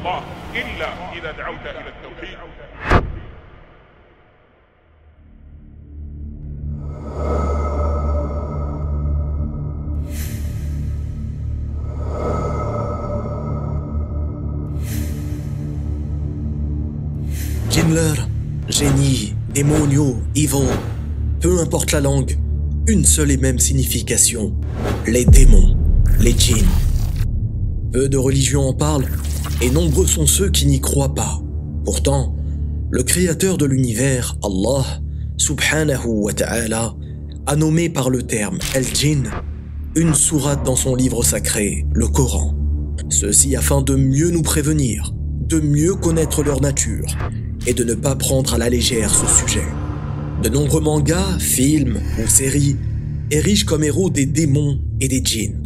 الله إلا إذا دعوت إلى التوحيد. Jinler, génie, démonio, evil, peu importe la langue, une seule et même signification, les démons, les djinns. Peu de religions en parlent, et nombreux sont ceux qui n'y croient pas. Pourtant, le créateur de l'univers, Allah, subhanahu wa ta'ala, a nommé par le terme El-Jinn une sourate dans son livre sacré, le Coran. Ceci afin de mieux nous prévenir, de mieux connaître leur nature, et de ne pas prendre à la légère ce sujet. De nombreux mangas, films ou séries érigent comme héros des démons et des djinns.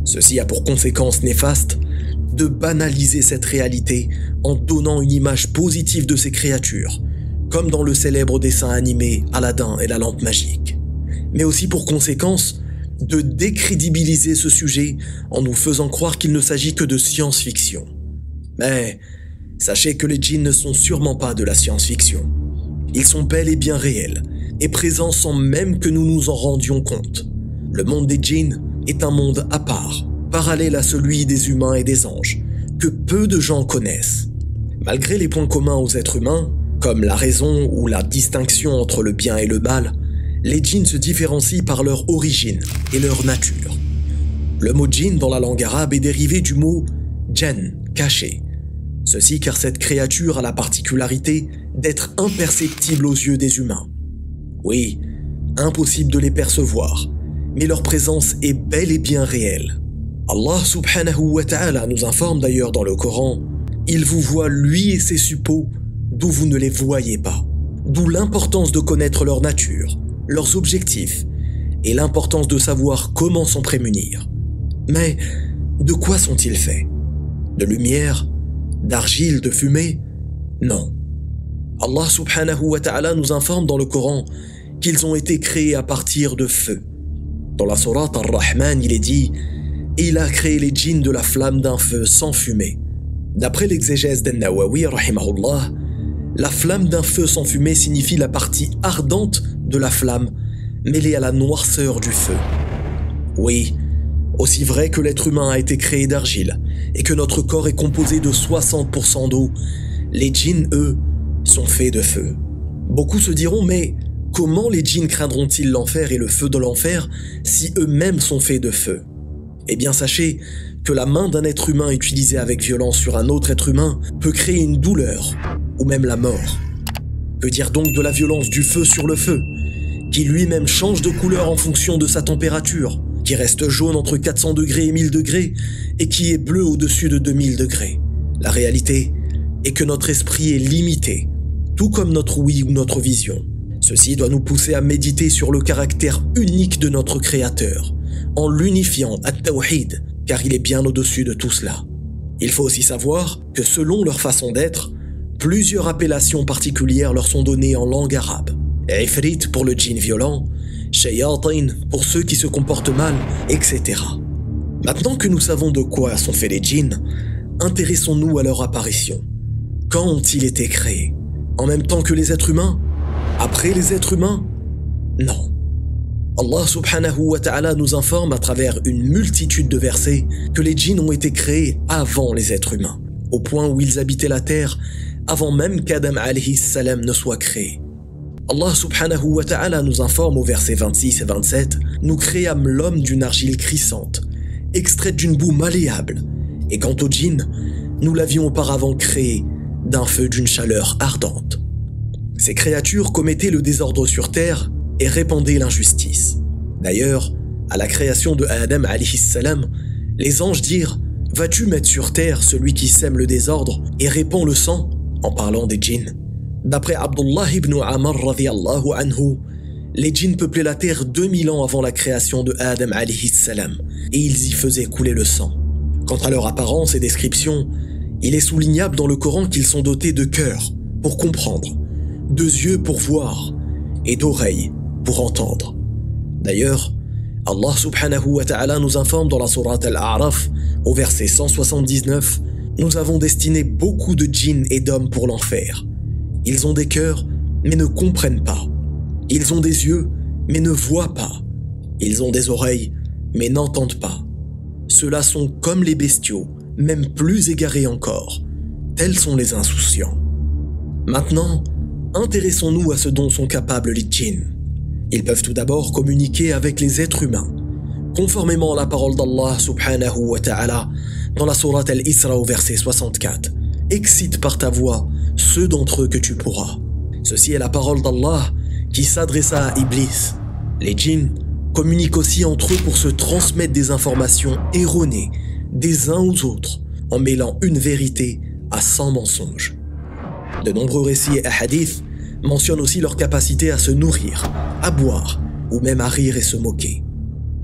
Ceci a pour conséquence néfaste de banaliser cette réalité en donnant une image positive de ces créatures, comme dans le célèbre dessin animé Aladdin et la lampe magique. Mais aussi pour conséquence de décrédibiliser ce sujet en nous faisant croire qu'il ne s'agit que de science-fiction. Mais sachez que les djinns ne sont sûrement pas de la science-fiction. Ils sont bel et bien réels, et présents sans même que nous nous en rendions compte. Le monde des djinns est un monde à part, parallèle à celui des humains et des anges, que peu de gens connaissent. Malgré les points communs aux êtres humains, comme la raison ou la distinction entre le bien et le mal, les djinns se différencient par leur origine et leur nature. Le mot djinn dans la langue arabe est dérivé du mot djinn, caché. Ceci car cette créature a la particularité d'être imperceptible aux yeux des humains. Oui, impossible de les percevoir, mais leur présence est bel et bien réelle. Allah subhanahu wa ta'ala nous informe d'ailleurs dans le Coran, « Il vous voit lui et ses suppôts, d'où vous ne les voyez pas. » D'où l'importance de connaître leur nature, leurs objectifs, et l'importance de savoir comment s'en prémunir. Mais de quoi sont-ils faits? De lumière? D'argile, de fumée? Non. Allah subhanahu wa ta'ala nous informe dans le Coran qu'ils ont été créés à partir de feu. Dans la sourate Ar-Rahman, il est dit « Et il a créé les djinns de la flamme d'un feu sans fumée ». D'après l'exégèse d'An-Nawawi, rahimahullah, la flamme d'un feu sans fumée signifie la partie ardente de la flamme mêlée à la noirceur du feu. Oui, aussi vrai que l'être humain a été créé d'argile et que notre corps est composé de 60% d'eau, les djinns, eux, sont faits de feu. Beaucoup se diront, mais comment les djinns craindront-ils l'enfer et le feu de l'enfer si eux-mêmes sont faits de feu? Eh bien sachez que la main d'un être humain utilisée avec violence sur un autre être humain peut créer une douleur, ou même la mort. Que dire donc de la violence du feu sur le feu, qui lui-même change de couleur en fonction de sa température, qui reste jaune entre 400 degrés et 1000 degrés, et qui est bleu au-dessus de 2000 degrés. La réalité est que notre esprit est limité, tout comme notre ouïe ou notre vision. Ceci doit nous pousser à méditer sur le caractère unique de notre Créateur, en l'unifiant à Tawhid, car il est bien au-dessus de tout cela. Il faut aussi savoir que selon leur façon d'être, plusieurs appellations particulières leur sont données en langue arabe. Ifrit pour le djinn violent, Shayatin pour ceux qui se comportent mal, etc. Maintenant que nous savons de quoi sont faits les djinns, intéressons-nous à leur apparition. Quand ont-ils été créés? En même temps que les êtres humains? Après les êtres humains? Non. Allah subhanahu wa ta'ala nous informe à travers une multitude de versets que les djinns ont été créés avant les êtres humains, au point où ils habitaient la terre avant même qu'Adam alayhi salam ne soit créé. Allah subhanahu wa ta'ala nous informe au verset 26 et 27 « Nous créâmes l'homme d'une argile crissante, extraite d'une boue malléable, et quant au djinn, nous l'avions auparavant créé d'un feu d'une chaleur ardente. » Ces créatures commettaient le désordre sur terre et répandaient l'injustice. D'ailleurs, à la création de Adam alayhi salam, les anges dirent « Vas-tu mettre sur terre celui qui sème le désordre et répand le sang ?» en parlant des djinns. D'après Abdullah ibn Amr radiyallahu anhu, les djinns peuplaient la terre 2000 ans avant la création de Adam alayhi salam, et ils y faisaient couler le sang. Quant à leur apparence et description, il est soulignable dans le Coran qu'ils sont dotés de cœurs pour comprendre, de yeux pour voir et d'oreilles pour entendre. D'ailleurs, Allah subhanahu wa ta'ala nous informe dans la sourate Al-A'raf, au verset 179, nous avons destiné beaucoup de djinns et d'hommes pour l'enfer. Ils ont des cœurs, mais ne comprennent pas. Ils ont des yeux, mais ne voient pas. Ils ont des oreilles, mais n'entendent pas. Ceux-là sont comme les bestiaux, même plus égarés encore. Tels sont les insouciants. Maintenant, intéressons-nous à ce dont sont capables les djinns. Ils peuvent tout d'abord communiquer avec les êtres humains, conformément à la parole d'Allah subhanahu wa ta'ala dans la sourate Al-Isra au verset 64. Excite par ta voix ceux d'entre eux que tu pourras. Ceci est la parole d'Allah qui s'adressa à Iblis. Les djinns communiquent aussi entre eux pour se transmettre des informations erronées des uns aux autres en mêlant une vérité à 100 mensonges. De nombreux récits et hadiths mentionnent aussi leur capacité à se nourrir, à boire ou même à rire et se moquer.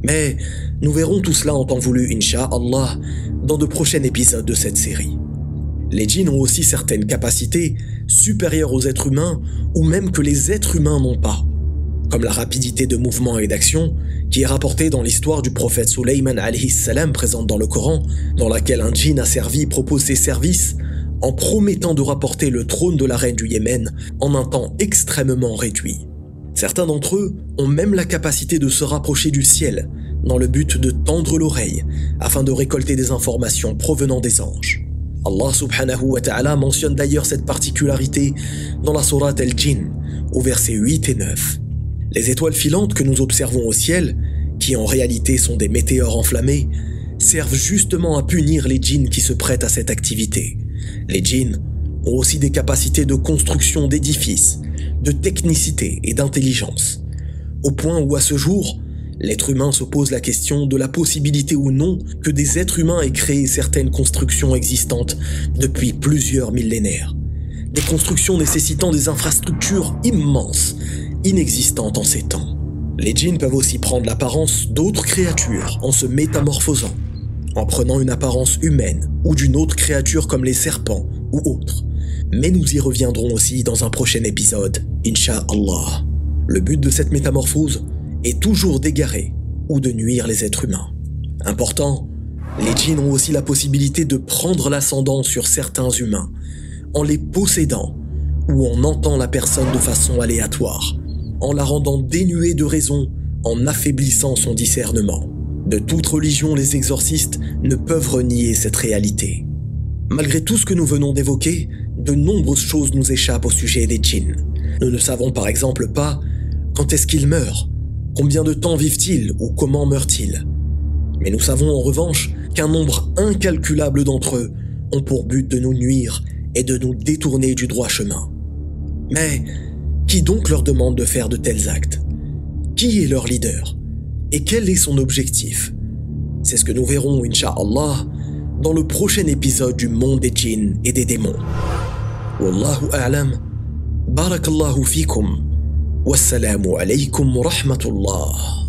Mais nous verrons tout cela en temps voulu, Inch'Allah, dans de prochains épisodes de cette série. Les djinns ont aussi certaines capacités supérieures aux êtres humains ou même que les êtres humains n'ont pas, comme la rapidité de mouvement et d'action qui est rapportée dans l'histoire du prophète Sulayman alayhi salam présente dans le Coran, dans laquelle un djinn asservi propose ses services en promettant de rapporter le trône de la reine du Yémen en un temps extrêmement réduit. Certains d'entre eux ont même la capacité de se rapprocher du ciel dans le but de tendre l'oreille afin de récolter des informations provenant des anges. Allah subhanahu wa ta'ala mentionne d'ailleurs cette particularité dans la sourate Al-Jinn au verset 8 et 9. Les étoiles filantes que nous observons au ciel, qui en réalité sont des météores enflammés, servent justement à punir les djinns qui se prêtent à cette activité. Les djinns ont aussi des capacités de construction d'édifices, de technicité et d'intelligence, au point où à ce jour, l'être humain se pose la question de la possibilité ou non que des êtres humains aient créé certaines constructions existantes depuis plusieurs millénaires. Des constructions nécessitant des infrastructures immenses, inexistantes en ces temps. Les djinns peuvent aussi prendre l'apparence d'autres créatures en se métamorphosant, en prenant une apparence humaine ou d'une autre créature comme les serpents ou autres. Mais nous y reviendrons aussi dans un prochain épisode, Inch'Allah. Le but de cette métamorphose est toujours d'égarer ou de nuire les êtres humains. Important, les djinns ont aussi la possibilité de prendre l'ascendant sur certains humains, en les possédant ou en entant la personne de façon aléatoire, en la rendant dénuée de raison, en affaiblissant son discernement. De toute religion, les exorcistes ne peuvent renier cette réalité. Malgré tout ce que nous venons d'évoquer, de nombreuses choses nous échappent au sujet des djinns. Nous ne savons par exemple pas quand est-ce qu'ils meurent, combien de temps vivent-ils ou comment meurent-ils. Mais nous savons en revanche qu'un nombre incalculable d'entre eux ont pour but de nous nuire et de nous détourner du droit chemin. Mais qui donc leur demande de faire de tels actes? Qui est leur leader? Et quel est son objectif? C'est ce que nous verrons, Inch'Allah, dans le prochain épisode du monde des djinns et des démons. Wallahu a'lam, barakallahu fikum, wassalamu alaykum wa rahmatullah.